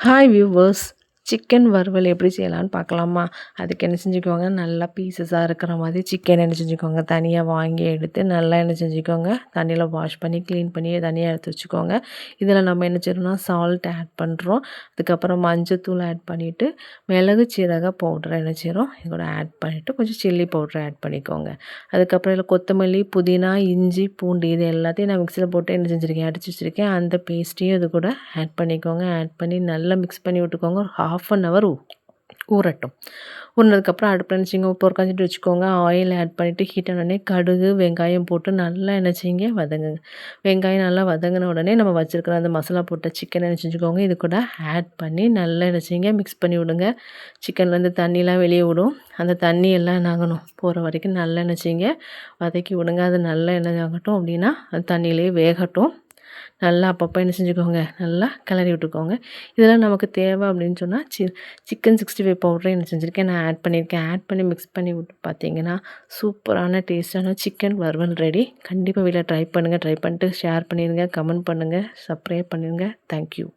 Hi viewers, chicken வறுவல் எப்படி செய்யலான்னு பார்க்கலாமா? அதுக்கு என்ன செஞ்சுக்கோங்க, நல்லா பீசஸாக இருக்கிற மாதிரி சிக்கன் என்ன செஞ்சுக்கோங்க, தனியாக வாங்கி எடுத்து நல்லா என்ன செஞ்சுக்கோங்க, தண்ணியில் வாஷ் பண்ணி க்ளீன் பண்ணி தனியாக எடுத்து வச்சுக்கோங்க. இதில் நம்ம என்ன செய்யணும்னா சால்ட் ஆட் பண்ணுறோம். அதுக்கப்புறம் மஞ்சத்தூள் ஆட் பண்ணிவிட்டு மிளகு சீரக பவுடரை என்ன செய்கிறோம் இதோட ஆட் பண்ணிவிட்டு கொஞ்சம் சில்லி பவுடரை ஆட் பண்ணிக்கோங்க. அதுக்கப்புறம் இதில் கொத்தமல்லி, புதினா, இஞ்சி, பூண்டு இது எல்லாத்தையும் நான் மிக்சியில் போட்டு என்ன செஞ்சுருக்கேன், அடித்து வச்சுருக்கேன். அந்த பேஸ்ட்டையும் இது கூட ஆட் பண்ணிக்கோங்க. ஆட் பண்ணி நல்லா மிக்ஸ் பண்ணி விட்டுக்கோங்க. ஒரு 1/2 hour ஊறட்டும். ஊறினதுக்கப்புறம் அடுப்பில் என்ன செய்யுங்க, உப்பு ஒரு காய்ச்சிட்டு வச்சுக்கோங்க. ஆயில் ஆட் பண்ணிவிட்டு ஹீட் ஆனோடனே கடுகு, வெங்காயம் போட்டு நல்லா என்ன செய்யுங்க வதங்குங்க. வெங்காயம் நல்லா வதங்கின உடனே நம்ம வச்சுருக்கிற அந்த மசாலா போட்ட சிக்கனை என்ன செஞ்சுக்கோங்க, இது கூட ஆட் பண்ணி நல்லா என்ன செய்யுங்க மிக்ஸ் பண்ணி விடுங்க. சிக்கன்லேருந்து தண்ணிலாம் வெளியே விடும். அந்த தண்ணி எல்லாம் என்ன ஆகணும், போகிற வரைக்கும் நல்லா என்ன செய்யுங்க வதக்கி விடுங்க. அது நல்லா என்ன ஆகட்டும் அப்படின்னா அது தண்ணியிலேயே வேகட்டும். நல்லா அப்பப்போ என்ன செஞ்சுக்கோங்க, நல்லா கிளறி விட்டுக்கோங்க. இதெல்லாம் நமக்கு தேவை அப்படின்னு சொன்னால் சிக்கன் 65 பவுடரையும் என்ன செஞ்சுருக்கேன் நான் ஆட் பண்ணியிருக்கேன். ஆட் பண்ணி மிக்ஸ் பண்ணி விட்டு பார்த்தீங்கன்னா சூப்பரான டேஸ்ட்டான சிக்கன் வறுவல் ரெடி. கண்டிப்பாக வீட்டில் ட்ரை பண்ணுங்கள். ட்ரை பண்ணிட்டு ஷேர் பண்ணிடுங்க, கமெண்ட் பண்ணுங்கள், சப்ஸ்கிரைப் பண்ணிடுங்க. தேங்க்யூ.